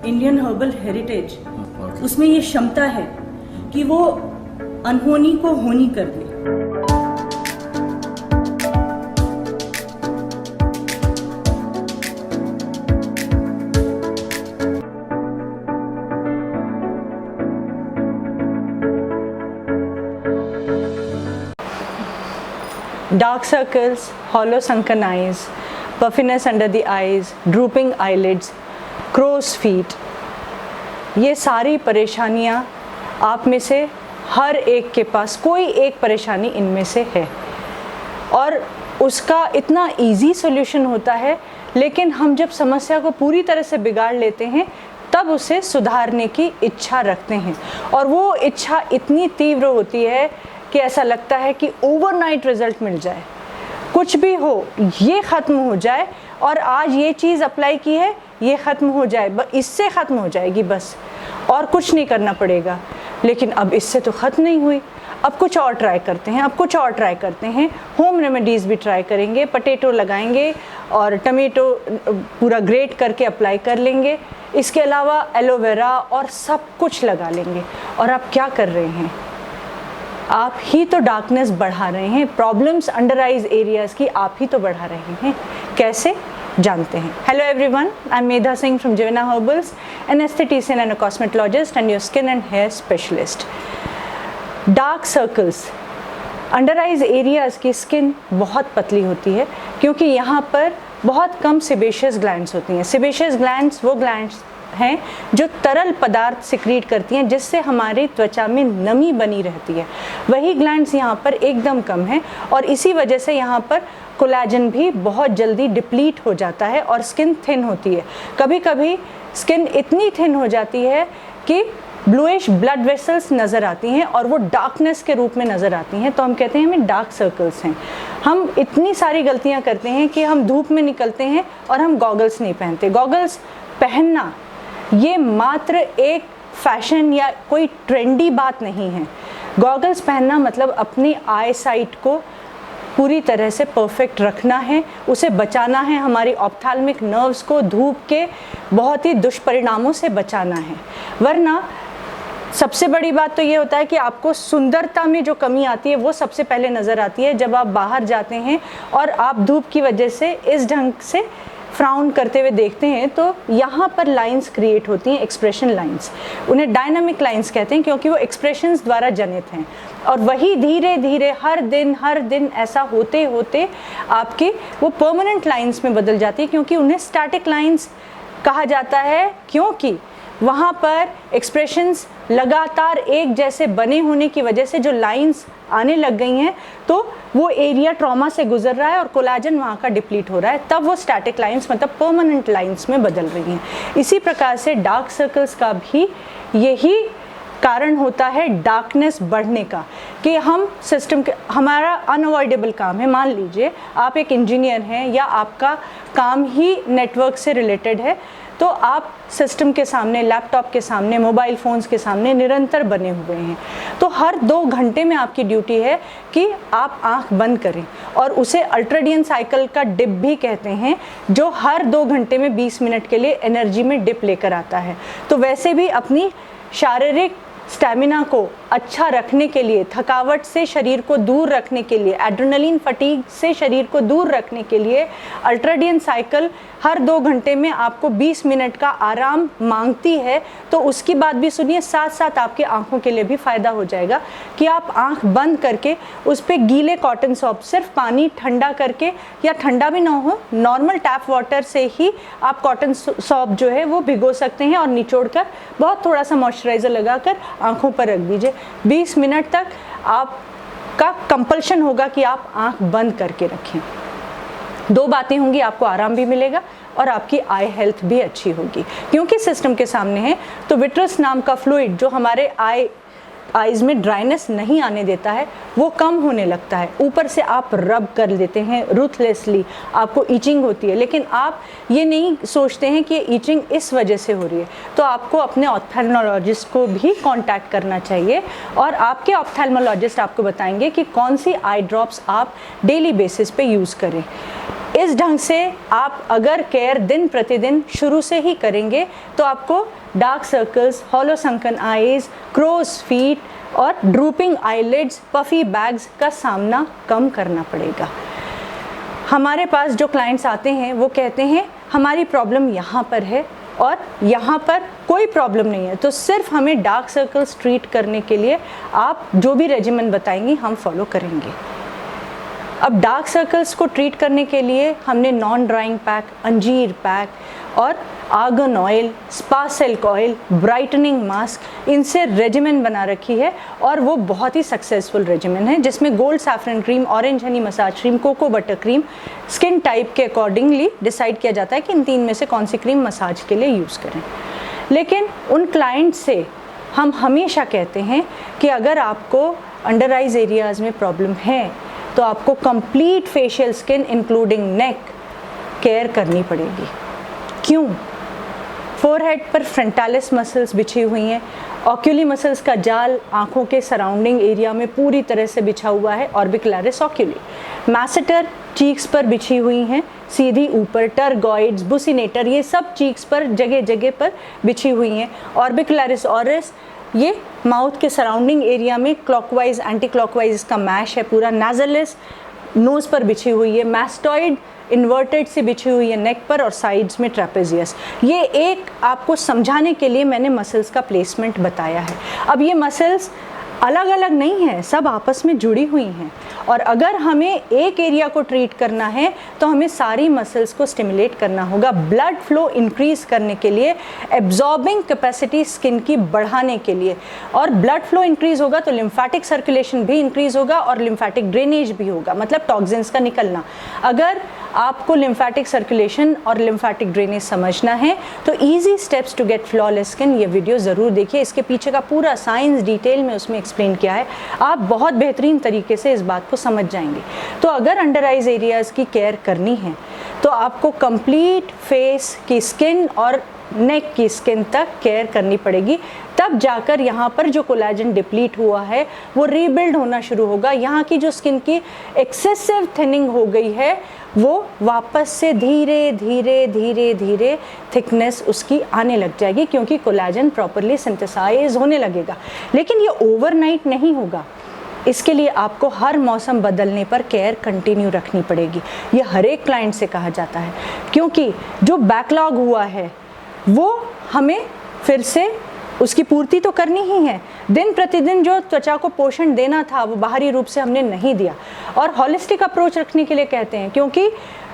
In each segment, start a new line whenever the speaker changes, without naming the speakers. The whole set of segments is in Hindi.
इंडियन हर्बल हेरिटेज, उसमें ये क्षमता है कि वो अनहोनी को होनी कर दे।
Dark circles, hollow sunken eyes, puffiness under the eyes, drooping eyelids, crow's feet, ये सारी परेशानियाँ आप में से हर एक के पास कोई एक परेशानी इनमें से है और उसका इतना इजी सॉल्यूशन होता है, लेकिन हम जब समस्या को पूरी तरह से बिगाड़ लेते हैं तब उसे सुधारने की इच्छा रखते हैं और वो इच्छा इतनी तीव्र होती है कि ऐसा लगता है कि ओवरनाइट रिजल्ट मिल जाए, कुछ भी हो ये ख़त्म हो जाए और आज ये चीज़ अप्लाई की है ये ख़त्म हो जाए, इससे ख़त्म हो जाएगी बस और कुछ नहीं करना पड़ेगा। लेकिन अब इससे तो ख़त्म नहीं हुई, अब कुछ और ट्राई करते हैं, अब कुछ और ट्राई करते हैं, होम रेमेडीज़ भी ट्राई करेंगे, पोटैटो लगाएंगे और टमेटो पूरा ग्रेट करके अप्लाई कर लेंगे, इसके अलावा एलोवेरा और सब कुछ लगा लेंगे। और आप क्या कर रहे हैं? आप ही तो डार्कनेस बढ़ा रहे हैं, प्रॉब्लम्स अंडर आइज एरियाज की आप ही तो बढ़ा रहे हैं। कैसे जानते हैं? Hello everyone, I am Medha Singh from Jivena Herbals, an aesthetician and a cosmetologist and your skin and hair specialist. Dark circles, under eyes areas की स्किन बहुत पतली होती है क्योंकि यहाँ पर बहुत कम सेबेशियस ग्लैंड्स होती हैं। सेबेशियस ग्लैंड्स वो ग्लैंड्स हैं जो तरल पदार्थ सिक्रीट करती हैं जिससे हमारी त्वचा में नमी बनी रहती है, वही ग्लैंड्स यहाँ पर एकदम कम है और इसी वजह से यहाँ पर कोलेजन भी बहुत जल्दी डिप्लीट हो जाता है और स्किन थिन होती है। कभी कभी स्किन इतनी थिन हो जाती है कि ब्लूइश ब्लड वेसल्स नज़र आती हैं और वो डार्कनेस के रूप में नज़र आती हैं, तो हम कहते हैं हमें डार्क सर्कल्स हैं। हम इतनी सारी गलतियाँ करते हैं कि हम धूप में निकलते हैं और हम गॉगल्स नहीं पहनते। गॉगल्स पहनना ये मात्र एक फैशन या कोई ट्रेंडी बात नहीं है। गॉगल्स पहनना मतलब अपनी आई साइट को पूरी तरह से परफेक्ट रखना है, उसे बचाना है, हमारी ऑप्थेल्मिक नर्व्स को धूप के बहुत ही दुष्परिणामों से बचाना है। वरना सबसे बड़ी बात तो ये होता है कि आपको सुंदरता में जो कमी आती है वो सबसे पहले नज़र आती है जब आप बाहर जाते हैं और आप धूप की वजह से इस ढंग से फ्राउन करते हुए देखते हैं तो यहाँ पर लाइंस क्रिएट होती हैं, एक्सप्रेशन लाइंस। उन्हें डायनामिक लाइंस कहते हैं क्योंकि वो एक्सप्रेशंस द्वारा जनित हैं और वही धीरे धीरे हर दिन ऐसा होते होते आपकी वो परमानेंट लाइंस में बदल जाती है, क्योंकि उन्हें स्टैटिक लाइंस कहा जाता है क्योंकि वहाँ पर एक्सप्रेशंस लगातार एक जैसे बने होने की वजह से जो लाइंस आने लग गई हैं तो वो एरिया ट्रॉमा से गुजर रहा है और कोलेजन वहाँ का डिप्लीट हो रहा है, तब वो स्टैटिक लाइंस मतलब परमानेंट लाइंस में बदल रही हैं। इसी प्रकार से डार्क सर्कल्स का भी यही कारण होता है डार्कनेस बढ़ने का कि हम सिस्टम के हमारा अनअवॉइडेबल काम है। मान लीजिए आप एक इंजीनियर हैं या आपका काम ही नेटवर्क से रिलेटेड है, तो आप सिस्टम के सामने, लैपटॉप के सामने, मोबाइल फ़ोन्स के सामने निरंतर बने हुए हैं, तो हर 2 घंटे में आपकी ड्यूटी है कि आप आंख बंद करें और उसे अल्ट्राडियन साइकिल का डिप भी कहते हैं, जो हर 2 घंटे में 20 मिनट के लिए एनर्जी में डिप लेकर आता है। तो वैसे भी अपनी शारीरिक स्टैमिना को अच्छा रखने के लिए, थकावट से शरीर को दूर रखने के लिए, एड्रेनलिन फटीग से शरीर को दूर रखने के लिए अल्ट्राडियन साइकिल हर 2 घंटे में आपको 20 मिनट का आराम मांगती है। तो उसकी बात भी सुनिए, साथ साथ आपकी आंखों के लिए भी फ़ायदा हो जाएगा कि आप आंख बंद करके उस पर गीले कॉटन सॉप, सिर्फ पानी ठंडा करके या ठंडा भी ना हो, नॉर्मल टैप वाटर से ही आप कॉटन सॉप जो है वो भिगो सकते हैं और निचोड़ कर बहुत थोड़ा सा मॉइस्चराइज़र लगाकर आंखों पर रख दीजिए। 20 मिनट तक आपका कंपल्शन होगा कि आप आंख बंद करके रखें। 2 बातें होंगी, आपको आराम भी मिलेगा और आपकी आई हेल्थ भी अच्छी होगी, क्योंकि सिस्टम के सामने है तो विट्रस नाम का फ्लूइड जो हमारे आईज में ड्राइनेस नहीं आने देता है वो कम होने लगता है। ऊपर से आप रब कर लेते हैं रूथलेसली, आपको ईचिंग होती है, लेकिन आप ये नहीं सोचते हैं कि ये ईचिंग इस वजह से हो रही है, तो आपको अपने ऑप्थेल्मोलॉजिस्ट को भी कांटेक्ट करना चाहिए और आपके ऑप्थेल्मोलॉजिस्ट आपको बताएंगे कि कौन सी आई ड्रॉप्स आप डेली बेसिस पे यूज़ करें। इस ढंग से आप अगर केयर दिन प्रतिदिन शुरू से ही करेंगे तो आपको dark circles, hollow sunken eyes, crow's feet और ड्रूपिंग आईलिड्स, पफी बैग्स का सामना कम करना पड़ेगा। हमारे पास जो क्लाइंट्स आते हैं वो कहते हैं हमारी प्रॉब्लम यहाँ पर है और यहाँ पर कोई प्रॉब्लम नहीं है, तो सिर्फ हमें डार्क सर्कल्स ट्रीट करने के लिए आप जो भी रेजिमेंट बताएंगी हम फॉलो करेंगे। अब डार्क सर्कल्स को ट्रीट करने के लिए हमने नॉन ड्राइंग पैक, अंजीर पैक और argon oil, spa silk oil, brightening mask, इनसे रेजिमेंट बना रखी है और वो बहुत ही सक्सेसफुल रेजिमेंट है, जिसमें gold saffron cream, orange honey massage cream, cocoa butter cream skin type के अकॉर्डिंगली डिसाइड किया जाता है कि इन 3 में से कौन सी क्रीम मसाज के लिए यूज़ करें। लेकिन उन क्लाइंट से हम हमेशा कहते हैं कि अगर आपको अंडर आइज एरियाज़ में प्रॉब्लम है तो आपको कंप्लीट फेशियल स्किन इंक्लूडिंग नेक केयर करनी पड़ेगी। क्यों? फोरहेड पर फ्रंटालिस मसल्स बिछी हुई हैं, ऑक्यूली मसल्स का जाल आंखों के सराउंडिंग एरिया में पूरी तरह से बिछा हुआ है, ऑर्बिकुलरिस ऑक्यूली। मैसेटर चीक्स पर बिछी हुई हैं, सीधी ऊपर, टर्गॉइड्स, बुसिनेटर, ये सब चीक्स पर जगह जगह पर बिछी हुई हैं। ऑर्बिकुलरिस ऑरिस ये माउथ के सराउंडिंग एरिया में क्लॉकवाइज एंटी क्लॉकवाइज इसका मैश है पूरा। नाजलिस नोज़ पर बिछी हुई है, मैस्टॉइड इन्वर्टेड से बिछी हुई है नेक पर और साइड्स में ट्रेपेजियस। ये एक आपको समझाने के लिए मैंने मसल्स का प्लेसमेंट बताया है। अब ये मसल्स अलग अलग नहीं है, सब आपस में जुड़ी हुई हैं और अगर हमें एक एरिया को ट्रीट करना है तो हमें सारी मसल्स को स्टिमुलेट करना होगा, ब्लड फ्लो इंक्रीज करने के लिए, एब्जॉर्बिंग कैपेसिटी स्किन की बढ़ाने के लिए। और ब्लड फ्लो इंक्रीज होगा तो लिम्फेटिक सर्कुलेशन भी इंक्रीज होगा और लिम्फेटिक ड्रेनेज भी होगा, मतलब टॉक्सिन्स का निकलना। अगर आपको लिम्फेटिक सर्कुलेशन और लिम्फेटिक ड्रेनेज समझना है तो easy steps to get flawless skin ये वीडियो ज़रूर देखिए, इसके पीछे का पूरा साइंस डिटेल में उसमें एक्सप्लेन किया है, आप बहुत बेहतरीन तरीके से इस बात को समझ जाएंगे। तो अगर अंडर आइज एरियाज़ की केयर करनी है तो आपको कंप्लीट फेस की स्किन और नेक की स्किन तक केयर करनी पड़ेगी, तब जाकर यहाँ पर जो कोलेजन डिप्लीट हुआ है वो रीबिल्ड होना शुरू होगा। यहाँ की जो स्किन की एक्सेसिव थिनिंग हो गई है वो वापस से धीरे धीरे धीरे धीरे थिकनेस उसकी आने लग जाएगी, क्योंकि कोलेजन प्रॉपरली सिंथेसाइज होने लगेगा। लेकिन ये ओवरनाइट नहीं होगा, इसके लिए आपको हर मौसम बदलने पर केयर कंटिन्यू रखनी पड़ेगी। ये हर एक क्लाइंट से कहा जाता है, क्योंकि जो बैकलॉग हुआ है वो हमें फिर से उसकी पूर्ति तो करनी ही है। दिन प्रतिदिन जो त्वचा को पोषण देना था वो बाहरी रूप से हमने नहीं दिया, और हॉलिस्टिक अप्रोच रखने के लिए कहते हैं, क्योंकि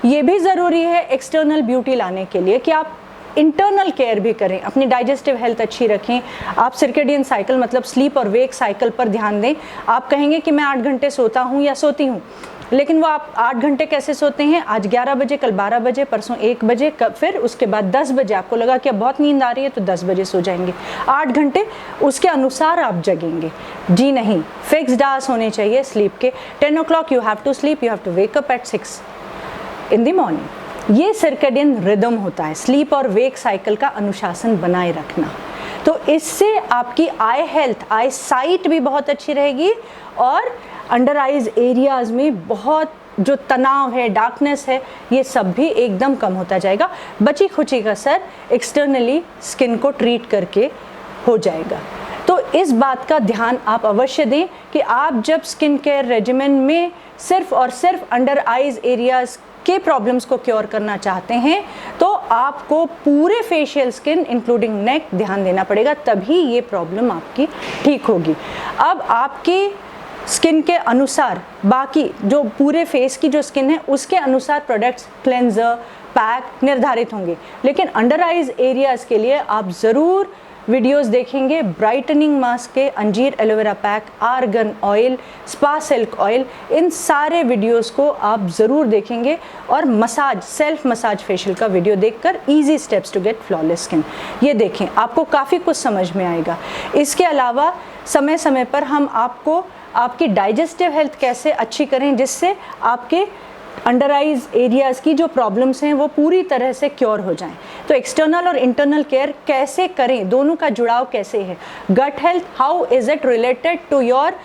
ये भी ज़रूरी है एक्सटर्नल ब्यूटी लाने के लिए कि आप इंटरनल केयर भी करें, अपनी डाइजेस्टिव हेल्थ अच्छी रखें। आप सर्केडियन साइकिल मतलब स्लीप और वेक साइकिल पर ध्यान दें। आप कहेंगे कि मैं 8 घंटे सोता हूँ या सोती हूँ, लेकिन वो आप 8 घंटे कैसे सोते हैं? आज 11 बजे, कल 12 बजे, परसों 1 बजे, फिर उसके बाद 10 बजे आपको लगा कि अब बहुत नींद आ रही है तो 10 बजे सो जाएंगे। 8 घंटे उसके अनुसार आप जगेंगे? जी नहीं, फिक्स्ड आवर्स होने चाहिए स्लीप के। 10 o'clock you have to sleep, you have to wake up at 6 in the morning. ये सर्केडियन रिदम होता है, स्लीप और वेक साइकिल का अनुशासन बनाए रखना। तो इससे आपकी आई हेल्थ, आई साइट भी बहुत अच्छी रहेगी और अंडर आइज एरियाज़ में बहुत जो तनाव है, डार्कनेस है, ये सब भी एकदम कम होता जाएगा। बची खुची का असर एक्सटर्नली स्किन को ट्रीट करके हो जाएगा। तो इस बात का ध्यान आप अवश्य दें कि आप जब स्किन केयर रेजिमेन में सिर्फ और सिर्फ अंडर आइज एरियाज़ के प्रॉब्लम्स को क्योर करना चाहते हैं तो आपको पूरे फेशियल स्किन इंक्लूडिंग नेक ध्यान देना पड़ेगा, तभी ये प्रॉब्लम आपकी ठीक होगी। अब आपकी स्किन के अनुसार बाकी जो पूरे फेस की जो स्किन है उसके अनुसार प्रोडक्ट्स, क्लेंजर, पैक निर्धारित होंगे, लेकिन अंडर आइज एरियाज़ के लिए आप ज़रूर वीडियोस देखेंगे ब्राइटनिंग मास्क के, अंजीर aloe vera pack, argan oil, spa silk oil, इन सारे वीडियोस को आप ज़रूर देखेंगे और मसाज, सेल्फ मसाज फेशियल का वीडियो देखकर easy steps to get flawless skin ये देखें, आपको काफ़ी कुछ समझ में आएगा। इसके अलावा समय समय पर हम आपको आपकी डाइजेस्टिव हेल्थ कैसे अच्छी करें जिससे आपके अंडर आइज एरियाज़ की जो प्रॉब्लम्स हैं वो पूरी तरह से क्योर हो जाएं। तो एक्सटर्नल और इंटरनल केयर कैसे करें, दोनों का जुड़ाव कैसे है। Gut health, how is it related to your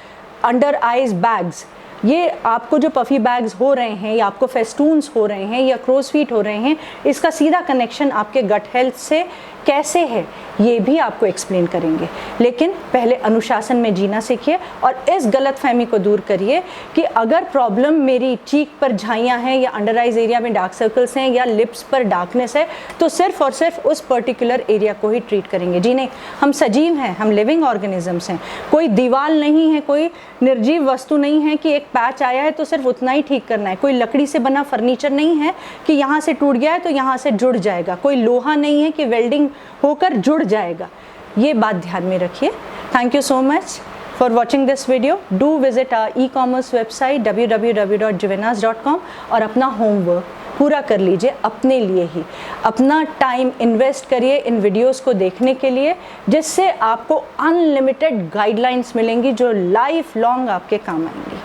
under eyes bags, ये आपको जो पफ़ी बैग्स हो रहे हैं या आपको फेस्टून्स हो रहे हैं या क्रोज फीट हो रहे हैं, इसका सीधा कनेक्शन आपके गट हेल्थ से कैसे है ये भी आपको एक्सप्लेन करेंगे। लेकिन पहले अनुशासन में जीना सीखिए और इस गलतफहमी को दूर करिए कि अगर प्रॉब्लम मेरी चीक पर झाइयाँ हैं या अंडर आइज एरिया में डार्क सर्कल्स हैं या लिप्स पर डार्कनेस है तो सिर्फ और सिर्फ उस पर्टिकुलर एरिया को ही ट्रीट करेंगे। जी नहीं, हम सजीव हैं, हम लिविंग ऑर्गेनिजम्स हैं, कोई दीवार नहीं है, कोई निर्जीव वस्तु नहीं है कि एक पैच आया है तो सिर्फ उतना ही ठीक करना है। कोई लकड़ी से बना फर्नीचर नहीं है कि यहाँ से टूट गया है तो यहाँ से जुड़ जाएगा। कोई लोहा नहीं है कि वेल्डिंग होकर जुड़ जाएगा। ये बात ध्यान में रखिए। Thank you so much for watching this video. Do visit our e-commerce website www.juvenas.com और अपना होमवर्क पूरा कर लीजिए अपने लिए ही। अपना टाइम इन्वेस्ट करिए इन वीडियोस को देखने के लिए, जिससे आपको अनलिमिटेड गाइडलाइंस मिलेंगी जो लाइफ लॉन्ग आपके काम आएंगी।